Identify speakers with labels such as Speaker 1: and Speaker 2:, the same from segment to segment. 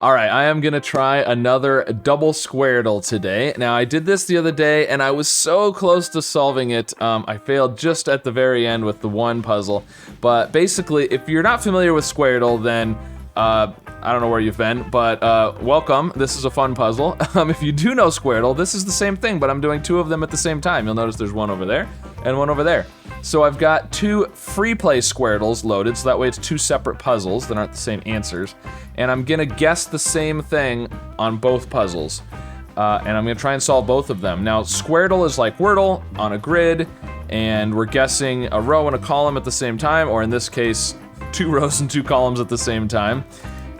Speaker 1: All right, I am gonna try another double Squardle today. Now, I did this the other day, and I was so close to solving it. I failed just at the very end with the one puzzle. But basically, if you're not familiar with Squardle, then I don't know where you've been, but welcome. This is a fun puzzle. If you do know Squardle, this is the same thing, but I'm doing two of them at the same time. You'll notice there's one over there and one over there. So I've got two free play Squardles loaded, so that way it's two separate puzzles that aren't the same answers. And I'm gonna guess the same thing on both puzzles. And I'm gonna try and solve both of them. Now, Squardle is like Wordle on a grid, and we're guessing a row and a column at the same time, or in this case, 2 rows and 2 columns at the same time.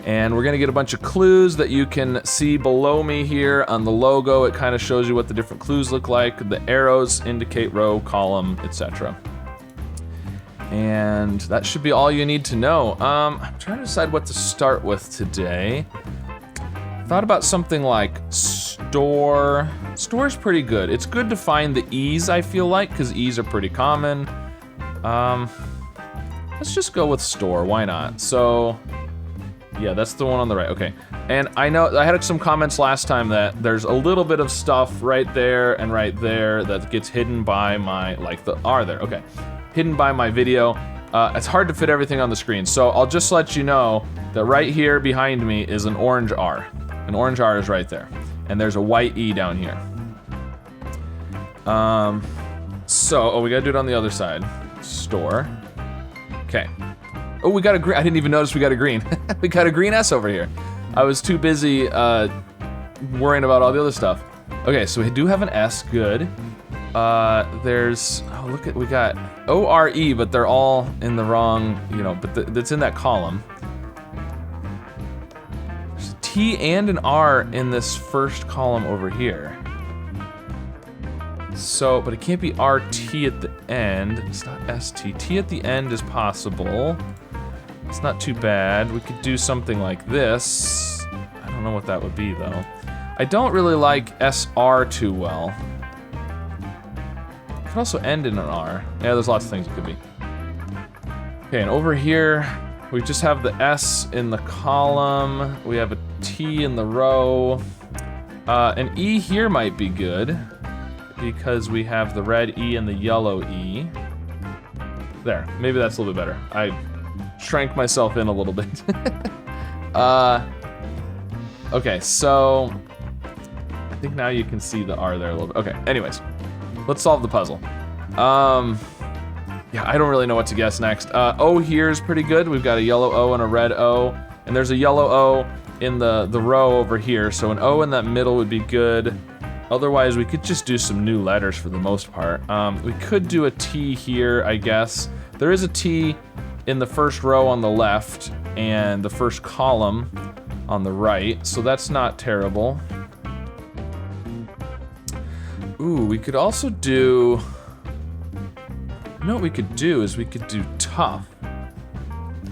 Speaker 1: And we're gonna get a bunch of clues that you can see below me here on the logo. It kind of shows you what the different clues look like. The arrows indicate row, column, etc. And that should be all you need to know. I'm trying to decide what to start with today. Thought about something like store. Store's pretty good. It's good to find the E's, I feel like, because E's are pretty common. Let's just go with store, why not? So, yeah, that's the one on the right, okay. And I know, I had some comments last time that there's a little bit of stuff right there and right there that gets hidden by my, like the R there, okay. Hidden by my video. It's hard to fit everything on the screen, so I'll just let you know that right here behind me is an orange R. An orange R is right there. And there's a white E down here. Oh, we gotta do it on the other side. Store. Okay. Oh, we got a green, I didn't even notice we got a green. We got a green S over here. I was too busy worrying about all the other stuff. Okay, so we do have an S, good. There's, oh look at, we got O-R-E, but they're all in the wrong, you know, but that's in that column. There's a T and an R in this first column over here. So, but it can't be R-T at the end. It's not S-T. T at the end is possible. It's not too bad. We could do something like this. I don't know what that would be though. I don't really like S-R too well. It could also end in an R. Yeah, there's lots of things it could be. Okay, and over here, we just have the S in the column. We have a T in the row. An E here might be good because we have the red E and the yellow E. There, maybe that's a little bit better. I shrank myself in a little bit. Okay, so I think now you can see the R there a little bit. Okay, anyways. Let's solve the puzzle. Yeah, I don't really know what to guess next. O here is pretty good. We've got a yellow O and a red O, and there's a yellow O in the row over here, so an O in that middle would be good. Otherwise, we could just do some new letters for the most part. We could do a T here, I guess. There is a T in the first row on the left, and the first column on the right, so that's not terrible. Ooh, we could also do, you know what we could do is we could do tough.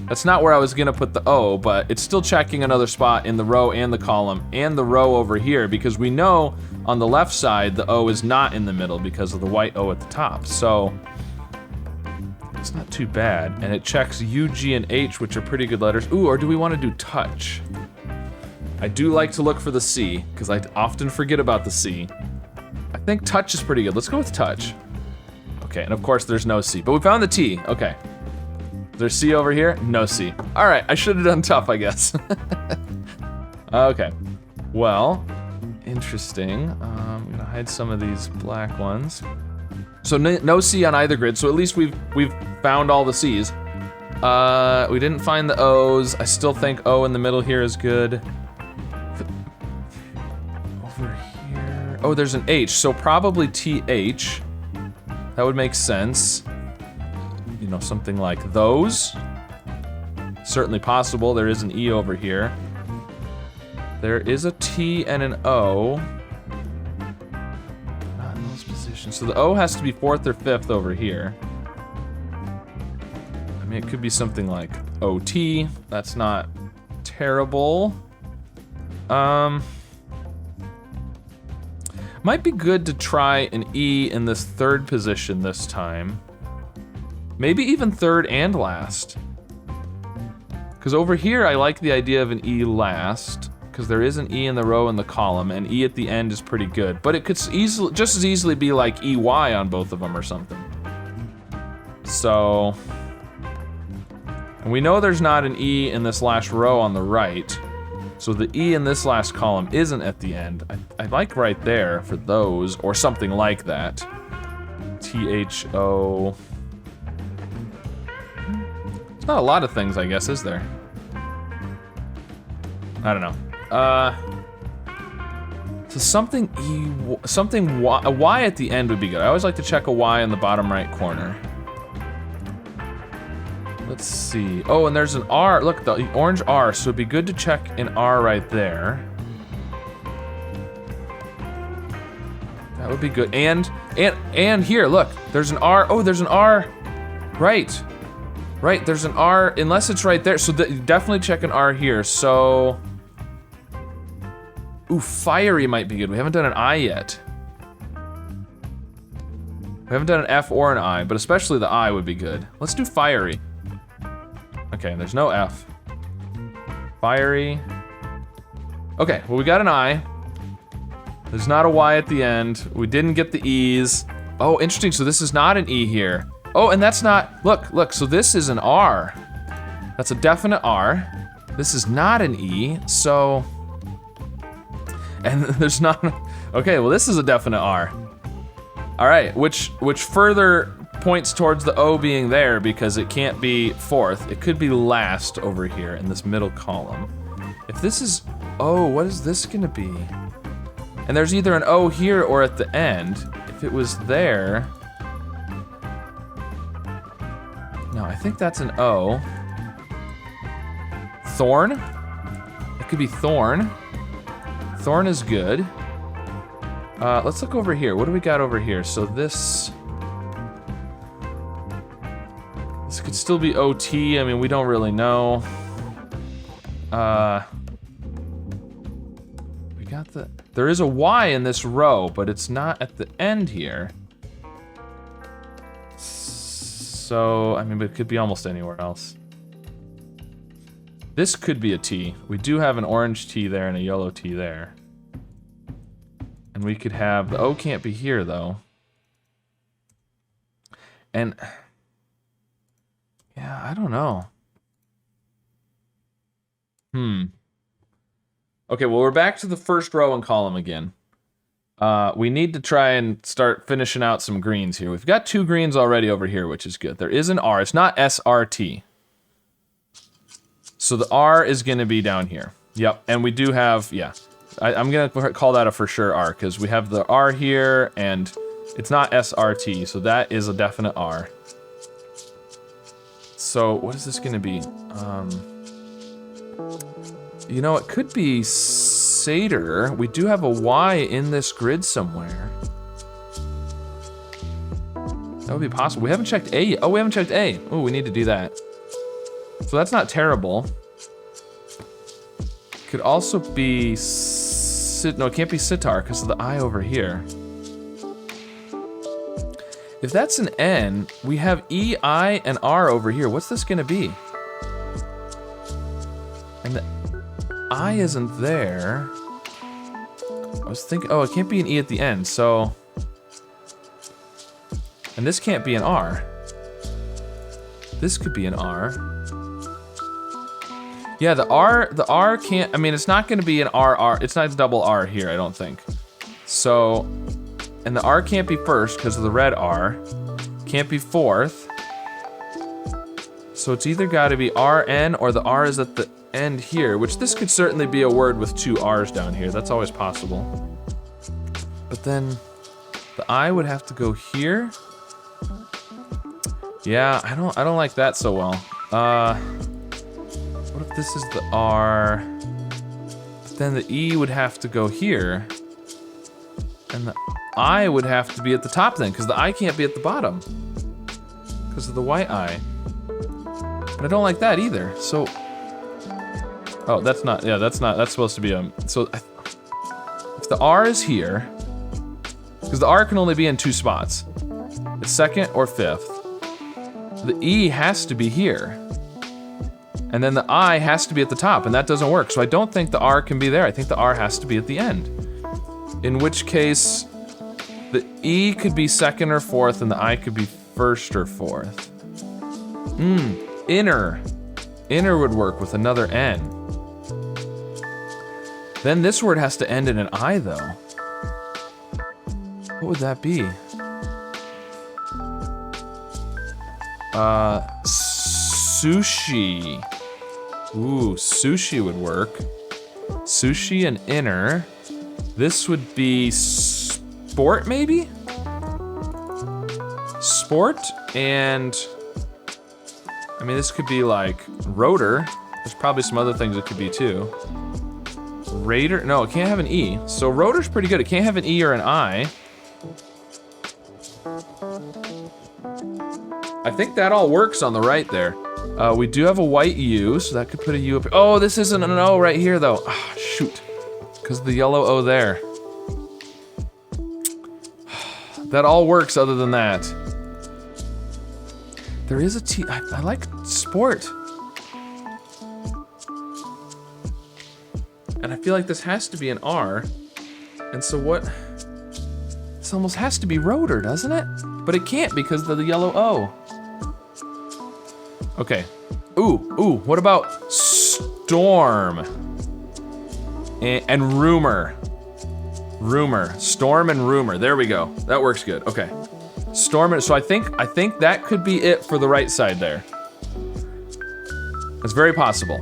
Speaker 1: That's not where I was gonna put the O, but it's still checking another spot in the row and the column and the row over here, because we know on the left side the O is not in the middle because of the white O at the top. So it's not too bad, and it checks U, G, and H, which are pretty good letters. Ooh, or do we want to do touch? I do like to look for the C, because I often forget about the C. I think touch is pretty good. Let's go with touch. Okay, and of course there's no C, but we found the T. Okay. There's C over here? No C. All right, I should have done tough, I guess. Okay. Well, interesting. I'm gonna hide some of these black ones. So no C on either grid, so at least we've found all the C's. We didn't find the O's. I still think O in the middle here is good. Over here. Oh, there's an H, so probably TH. That would make sense. You know, something like those. Certainly possible. There is an E over here. There is a T and an O. Not in those positions. So the O has to be 4th or 5th over here. I mean, it could be something like OT. That's not terrible. Might be good to try an E in this 3rd position this time. Maybe even 3rd and last. Because over here, I like the idea of an E last. because there is an E in the row and the column, and E at the end is pretty good. But it could easily, just as easily be like EY on both of them or something. So, and we know there's not an E in this last row on the right. So the E in this last column isn't at the end. I like right there for those, or something like that. THO. There's not a lot of things, I guess, is there? I don't know. So something a Y at the end would be good. I always like to check a Y in the bottom right corner. Let's see. Oh, and there's an R. Look, the orange R. So it'd be good to check an R right there. That would be good. And here, look. There's an R. Oh, there's an R. Right. Right, there's an R, unless it's right there. So definitely check an R here. So, ooh, fiery might be good. We haven't done an I yet. We haven't done an F or an I, but especially the I would be good. Let's do fiery. Okay, there's no F. Fiery. Okay, well, we got an I. There's not a Y at the end. We didn't get the E's. Oh, interesting, so this is not an E here. Oh, and that's not, look, so this is an R. That's a definite R. This is not an E, so, and there's not, okay, well, this is a definite R. All right, which further points towards the O being there because it can't be fourth. It could be last over here in this middle column. If this is O, what is this gonna be? And there's either an O here or at the end. If it was there, no, I think that's an O. Thorn? It could be thorn. Thorn is good. Let's look over here. What do we got over here? So this could still be OT. I mean, we don't really know. We got there is a Y in this row, but it's not at the end here. So, I mean, but it could be almost anywhere else. This could be a T. We do have an orange T there and a yellow T there. And we could have, the O can't be here though. And, yeah, I don't know. Okay, well, we're back to the first row and column again. We need to try and start finishing out some greens here. We've got 2 greens already over here, which is good. There is an R. It's not SRT. So the R is going to be down here. Yep, and we do have, yeah. I'm going to call that a for sure R, because we have the R here, and it's not SRT, so that is a definite R. So what is this going to be? You know, it could be Seder. We do have a Y in this grid somewhere. That would be possible. We haven't checked A yet. Oh, we haven't checked A. Oh, we need to do that. So that's not terrible. Could also be no, it can't be sitar because of the I over here. If that's an N, we have E, I, and R over here. What's this gonna be? And the I isn't there. I was thinking, oh, it can't be an E at the end, so. And this can't be an R. This could be an R. Yeah, the R can't, I mean, it's not gonna be an RR, it's not a double R here, I don't think. So, and the R can't be first because of the red R. Can't be fourth. So it's either gotta be RN or the R is at the end here, which this could certainly be a word with 2 R's down here. That's always possible. But then the I would have to go here. Yeah, I don't like that so well. What if this is the R? But then the E would have to go here. And the I would have to be at the top then, because the I can't be at the bottom. Because of the white I. But I don't like that either, so. Oh, that's not, yeah, that's supposed to be a, so if the R is here, because the R can only be in 2 spots. It's second or fifth. The E has to be here. And then the I has to be at the top, and that doesn't work. So I don't think the R can be there. I think the R has to be at the end. In which case, the E could be second or fourth, and the I could be first or fourth. Inner. Inner would work with another N. Then this word has to end in an I, though. What would that be? Sushi. Ooh, sushi would work. Sushi and inner. This would be sport, maybe? Sport and... I mean, this could be like rotor. There's probably some other things it could be too. Raider, no, it can't have an E. So rotor's pretty good. It can't have an E or an I. I think that all works on the right there. We do have a white U, so that could put a U up here. Oh, this isn't an O right here though. Ah, shoot. Because of the yellow O there. That all works other than that. There is a T. I like sport. And I feel like this has to be an R. And so what? This almost has to be rotor, doesn't it? But it can't because of the yellow O. Okay. Ooh, what about storm? And rumor. Rumor. Storm and rumor. There we go. That works good. Okay. Storm and, so I think that could be it for the right side there. That's very possible.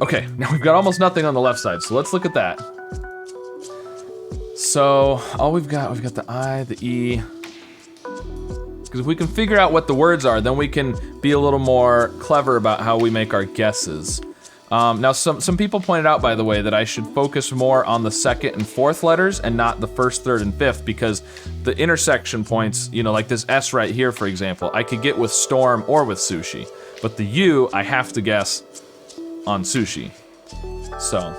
Speaker 1: Okay, now we've got almost nothing on the left side, so let's look at that. So all we've got the I, the E. Because if we can figure out what the words are, then we can be a little more clever about how we make our guesses. Now some people pointed out, by the way, that I should focus more on the second and fourth letters and not the first, third, and fifth, because the intersection points, you know, like this S right here, for example, I could get with storm or with sushi. But the U, I have to guess on sushi. So,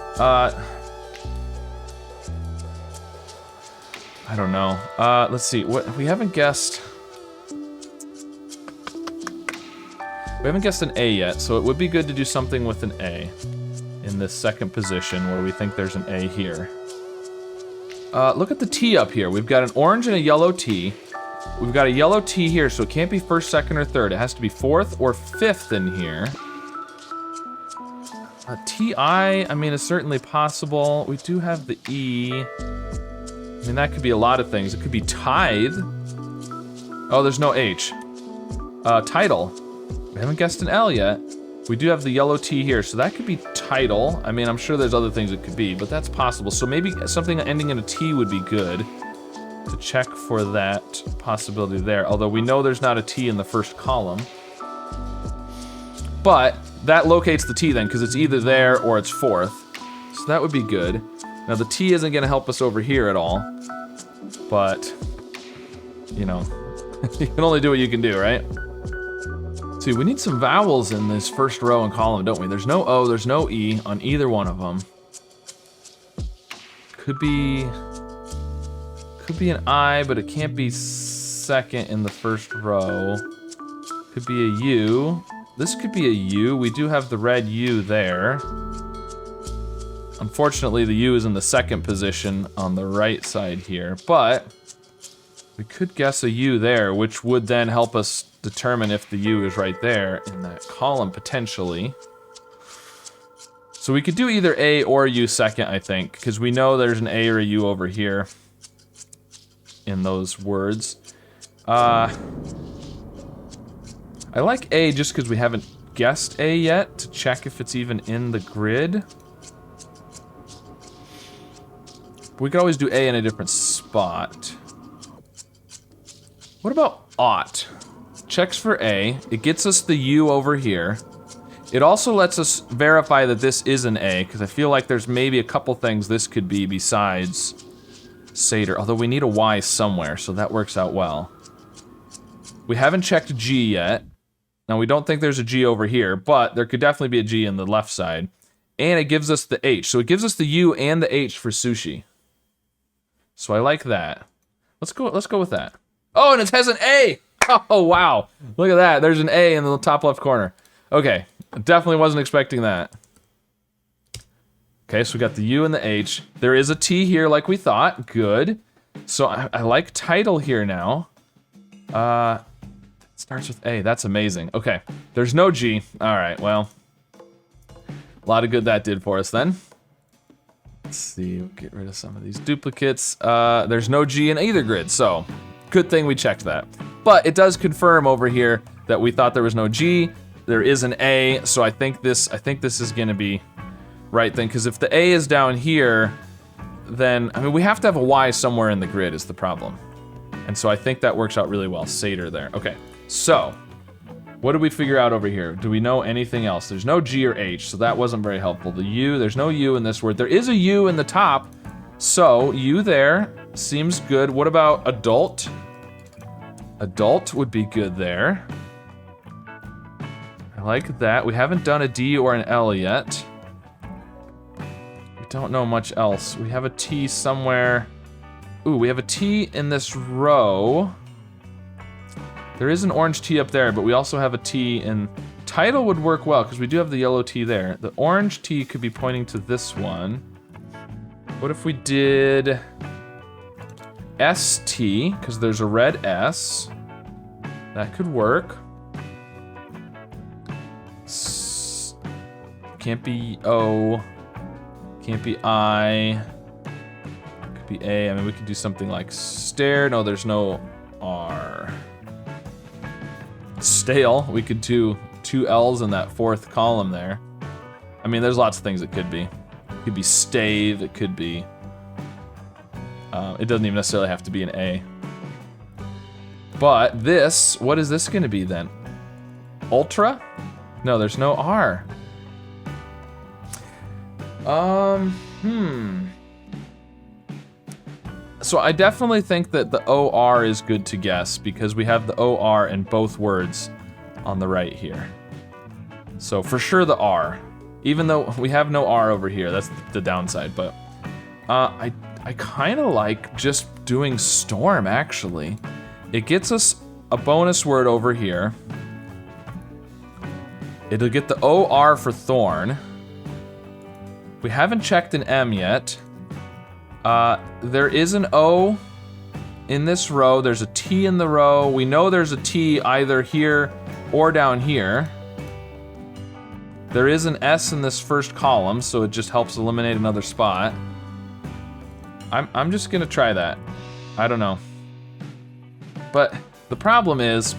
Speaker 1: I don't know. Let's see, what we haven't guessed. We haven't guessed an A yet, so it would be good to do something with an A in this second position where we think there's an A here. Look at the T up here. We've got an orange and a yellow T. We've got a yellow T here, so it can't be first, second, or third. It has to be fourth or fifth in here. TI, I mean, is certainly possible. We do have the E. I mean, that could be a lot of things. It could be tithe. Oh, there's no H. Title. We haven't guessed an L yet. We do have the yellow T here, so that could be title. I mean, I'm sure there's other things it could be, but that's possible. So maybe something ending in a T would be good to check for that possibility there. Although we know there's not a T in the first column. But that locates the T then, because it's either there or it's fourth. So that would be good. Now the T isn't gonna help us over here at all. But, you know, you can only do what you can do, right? See, we need some vowels in this first row and column, don't we? There's no O, there's no E on either one of them. Could be an I, but it can't be second in the first row. Could be a U. This could be a U. We do have the red U there. Unfortunately, the U is in the second position on the right side here, but we could guess a U there, which would then help us determine if the U is right there in that column, potentially. So we could do either A or U second, I think, because we know there's an A or a U over here in those words. I like A just because we haven't guessed A yet, to check if it's even in the grid. We could always do A in a different spot. What about ought? Checks for A. It gets us the U over here. It also lets us verify that this is an A, because I feel like there's maybe a couple things this could be besides Seder, although we need a Y somewhere, so that works out well. We haven't checked G yet. Now, we don't think there's a G over here, but there could definitely be a G in the left side. And it gives us the H, so it gives us the U and the H for sushi. So I like that. Let's go with that. Oh, and it has an A! Oh, wow. Look at that. There's an A in the top left corner. Okay, definitely wasn't expecting that. Okay, so we got the U and the H. There is a T here like we thought. Good. So I like title here now. It starts with A. That's amazing. Okay, there's no G. All right, well. A lot of good that did for us then. Let's see, we'll get rid of some of these duplicates. There's no G in either grid, so good thing we checked that. But it does confirm over here that we thought there was no G. There is an A, so I think this is gonna be right then, because if the A is down here, then, I mean, we have to have a Y somewhere in the grid is the problem. And so I think that works out really well. Seder there. Okay, so what did we figure out over here? Do we know anything else? There's no G or H, so that wasn't very helpful. The U, there's no U in this word. There is a U in the top, so U there seems good. What about adult? Adult would be good there. I like that. We haven't done a D or an L yet. We don't know much else. We have a T somewhere. Ooh, we have a T in this row. There is an orange T up there, but we also have a T in... Title would work well, because we do have the yellow T there. The orange T could be pointing to this one. What if we did... ST, because there's a red S. That could work. Can't be O. Can't be I. Could be A. I mean, we could do something like stare. No, there's no R. Stale. We could do 2 L's in that 4th column there. I mean, there's lots of things it could be. It could be stave. It could be... it doesn't even necessarily have to be an A. But this, what is this gonna be then? Ultra? No, there's no R. So I definitely think that the OR is good to guess because we have the OR in both words on the right here. So for sure the R. Even though we have no R over here, that's the downside, but I kind of like just doing storm, actually. It gets us a bonus word over here. It'll get the OR for thorn. We haven't checked an M yet. There is an O in this row. There's a T in the row. We know there's a T either here or down here. There is an S in this first column, so it just helps eliminate another spot. I'm just gonna try that. I don't know. But the problem is,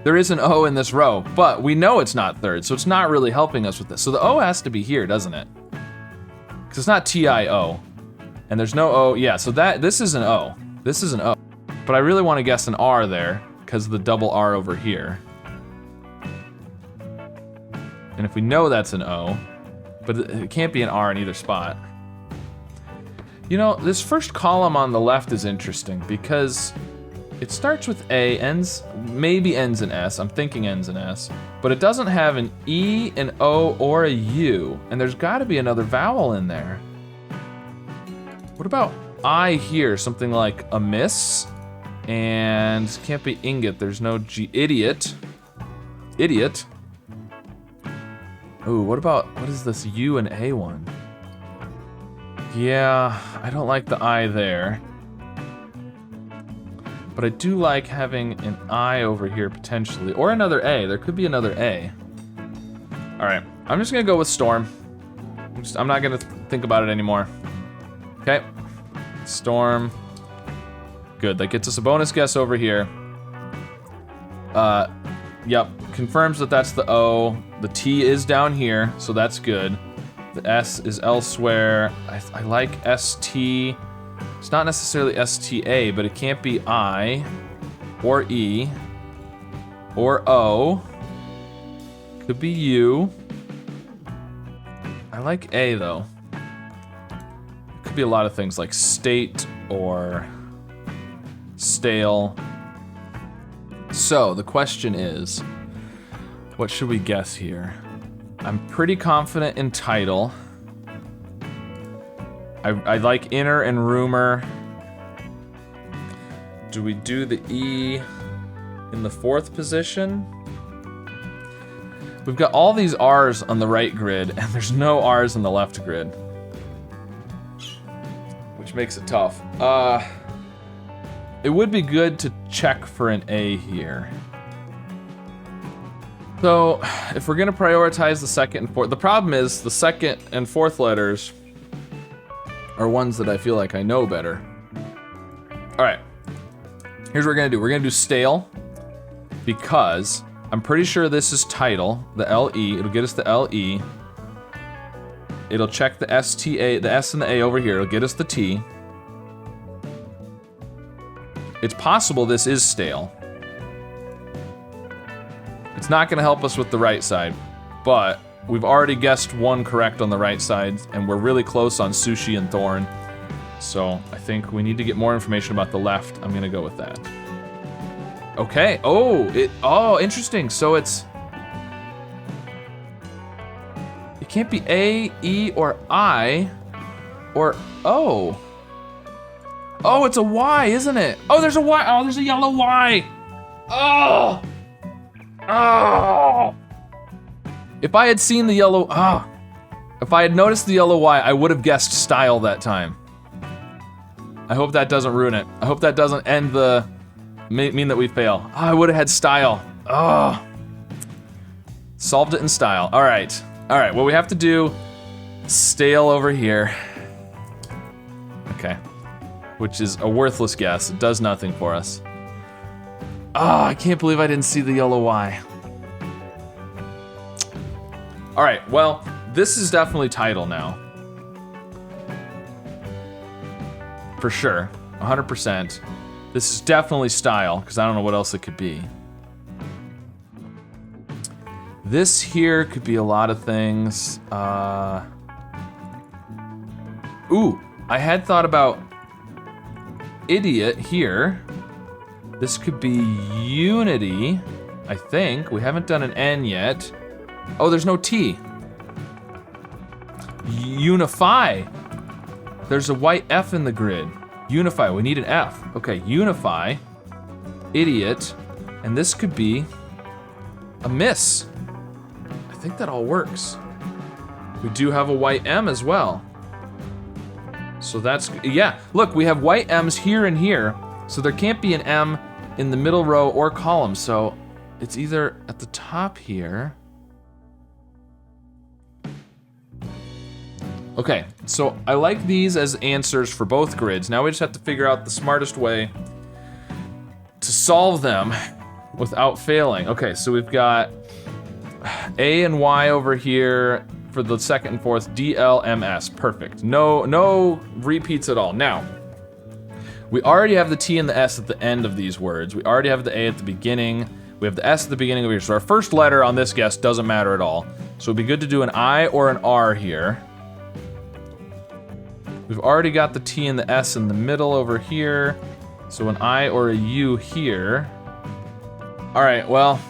Speaker 1: there is an O in this row, but we know it's not third, so it's not really helping us with this. So the O has to be here, doesn't it? Because it's not T-I-O. And there's no O, yeah, so this is an O. This is an O. But I really want to guess an R there, because of the double R over here. And if we know that's an O, but it can't be an R in either spot. You know, this first column on the left is interesting because it starts with A, maybe ends in S. I'm thinking ends in S. But it doesn't have an E, an O, or a U. And there's got to be another vowel in there. What about I here? Something like a miss. And can't be ingot. There's no G. Idiot. Idiot. Ooh, what is this U and A one? Yeah, I don't like the I there. But I do like having an I over here potentially, or another A. There could be another A. All right, I'm just gonna go with storm. I'm not gonna think about it anymore. Okay, storm. Good, that gets us a bonus guess over here. Yep, confirms that that's the O. The T is down here, so that's good. The S is elsewhere. I like ST. It's not necessarily STA, but it can't be I, or E, or O. Could be U. I like A, though. It could be a lot of things, like state or stale. So, the question is, what should we guess here? I'm pretty confident in title. I like inner and rumor. Do we do the E in the 4th position? We've got all these R's on the right grid, and there's no R's on the left grid. Which makes it tough. It would be good to check for an A here. So, if we're gonna prioritize the second and fourth, the problem is the second and fourth letters are ones that I feel like I know better. All right, here's what we're gonna do. We're gonna do stale, because I'm pretty sure this is title, the LE, it'll get us the LE. It'll check the STA, the S and the A over here, it'll get us the T. It's possible this is stale. It's not gonna help us with the right side, but we've already guessed one correct on the right side, and we're really close on sushi and thorn. So I think we need to get more information about the left. I'm gonna go with that. Okay, oh, interesting. So it can't be A, E, or I, or O. Oh, it's a Y, isn't it? Oh, there's a Y, oh, there's a yellow Y. Oh. Oh! If I had seen the yellow, if I had noticed the yellow Y, I would have guessed style that time. I hope that doesn't ruin it. I hope that doesn't end mean that we fail. Oh, I would have had style. Oh. Solved it in style. All right, well, we have to do stale over here. Okay, which is a worthless guess. It does nothing for us. Oh, I can't believe I didn't see the yellow Y. All right, well, this is definitely title now. For sure, 100%. This is definitely style, because I don't know what else it could be. This here could be a lot of things. Ooh, I had thought about idiot here. This could be unity, I think. We haven't done an N yet. Oh, there's no T. Unify. There's a white F in the grid. Unify, we need an F. Okay, unify, idiot, and this could be a miss. I think that all works. We do have a white M as well. So that's, yeah, look, we have white M's here and here, so there can't be an M in the middle row or column, so it's either at the top here. Okay, so I like these as answers for both grids. Now we just have to figure out the smartest way to solve them without failing. Okay, so we've got A and Y over here for the second and fourth, D, L, M, S, perfect. No repeats at all. Now, we already have the T and the S at the end of these words. We already have the A at the beginning. We have the S at the beginning of here. So our first letter on this guess doesn't matter at all. So it'd be good to do an I or an R here. We've already got the T and the S in the middle over here. So an I or a U here. All right, well,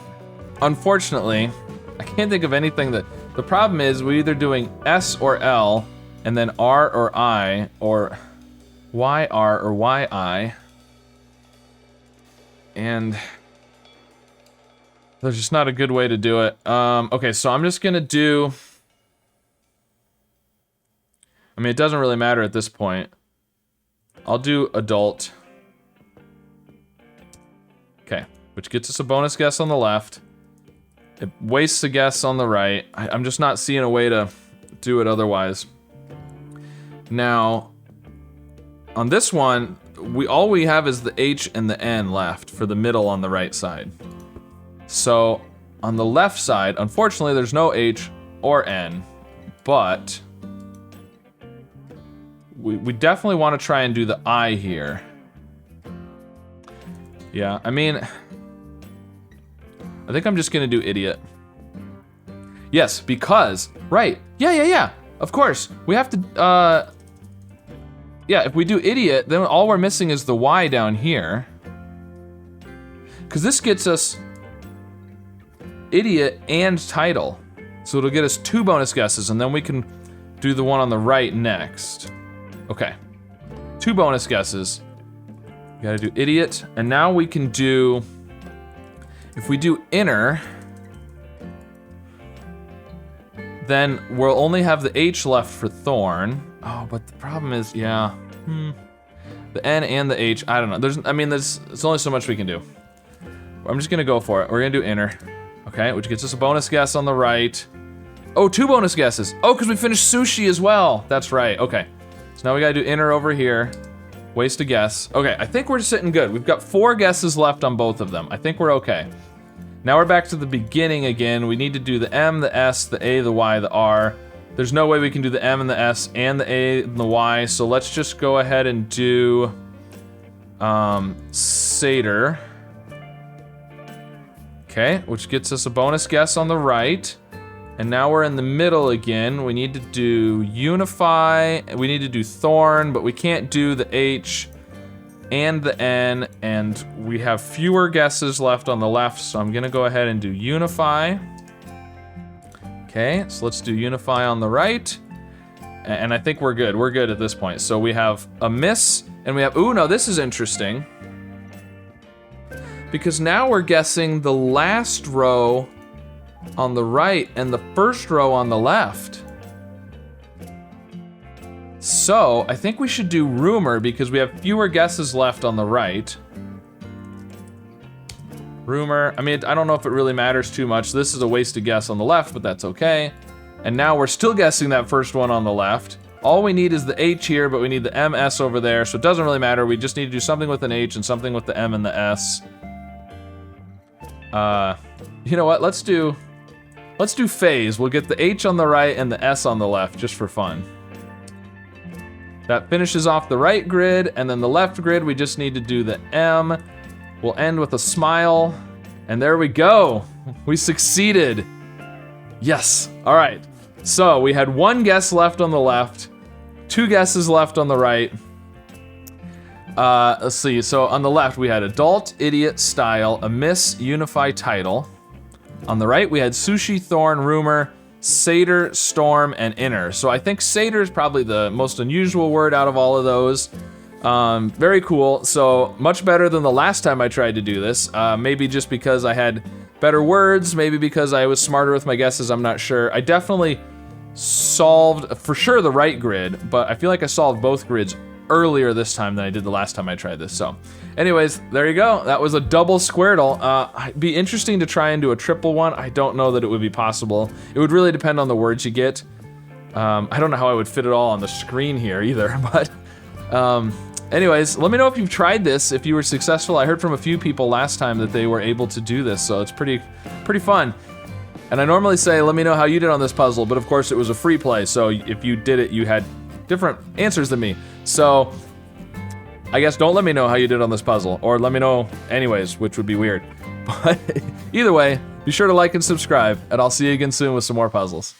Speaker 1: unfortunately, I can't think of anything that, the problem is we're either doing S or L and then R or I or YR or YI. And there's just not a good way to do it. Okay, so I'm just gonna do, I mean, it doesn't really matter at this point. I'll do adult. Okay, which gets us a bonus guess on the left. It wastes a guess on the right. I'm just not seeing a way to do it otherwise. Now, on this one, all we have is the H and the N left for the middle on the right side. So, on the left side, unfortunately, there's no H or N, but we definitely want to try and do the I here. Yeah, I mean, I think I'm just gonna do idiot. Yes, because, right, yeah, of course. We have to, yeah, if we do idiot, then all we're missing is the Y down here. Because this gets us idiot and title. So it'll get us 2 bonus guesses, and then we can do the one on the right next. Okay, 2 bonus guesses. We gotta do idiot, and now we can do, if we do inner, Then we'll only have the H left for Thorn. Oh, but the problem is, yeah. The N and the H, I don't know. There's only so much we can do. I'm just gonna go for it. We're gonna do inner. Okay, which gets us a bonus guess on the right. Oh, 2 bonus guesses. Oh, because we finished sushi as well. That's right, okay. So now we gotta do inner over here. Waste a guess. Okay, I think we're sitting good. We've got 4 guesses left on both of them. I think we're okay. Now we're back to the beginning again. We need to do the M, the S, the A, the Y, the R. There's no way we can do the M and the S and the A and the Y, so let's just go ahead and do Satyr. Okay, which gets us a bonus guess on the right. And now we're in the middle again. We need to do Unify, we need to do Thorn, but we can't do the H and the N, and we have fewer guesses left on the left, so I'm gonna go ahead and do Unify. Okay, so let's do Unify on the right. And I think we're good. We're good at this point. So we have a miss, and we have, ooh, no, this is interesting. Because now we're guessing the last row on the right and the first row on the left. So I think we should do rumor because we have fewer guesses left on the right. Rumor, I mean, I don't know if it really matters too much. This is a wasted guess on the left, but that's okay. And now we're still guessing that first one on the left. All we need is the H here, but we need the MS over there, so it doesn't really matter. We just need to do something with an H and something with the M and the S. You know what, let's do phase. We'll get the H on the right and the S on the left, just for fun. That finishes off the right grid, and then the left grid, we just need to do the M. We'll end with a smile, and there we go. We succeeded. Yes, all right. So we had 1 guess left on the left, 2 guesses left on the right. Let's see, so on the left we had adult, idiot, style, a miss, unify, title. On the right we had sushi, thorn, rumor, satyr, storm, and inner. So I think satyr is probably the most unusual word out of all of those. Very cool, so much better than the last time I tried to do this. Maybe just because I had better words, maybe because I was smarter with my guesses, I'm not sure. I definitely solved, for sure, the right grid, but I feel like I solved both grids earlier this time than I did the last time I tried this. So anyways, there you go. That was a double Squardle. It'd be interesting to try and do a triple one. I don't know that it would be possible. It would really depend on the words you get. I don't know how I would fit it all on the screen here either, but anyways, let me know if you've tried this, if you were successful. I heard from a few people last time that they were able to do this, so it's pretty fun. And I normally say, let me know how you did on this puzzle, but of course it was a free play, so if you did it, you had different answers than me. So I guess don't let me know how you did on this puzzle, or let me know anyways, which would be weird. But either way, be sure to like and subscribe, and I'll see you again soon with some more puzzles.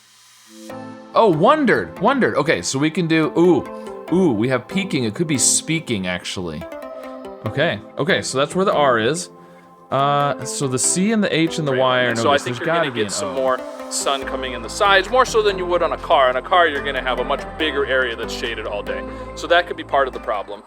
Speaker 1: Oh, wondered. Okay, so we can do, ooh, we have peeking. It could be speaking, actually. Okay, so that's where the R is. So the C and the H and the Y are no.
Speaker 2: So I think you're gonna get some more sun coming in the sides, more so than you would on a car. On a car, you're gonna have a much bigger area that's shaded all day. So that could be part of the problem.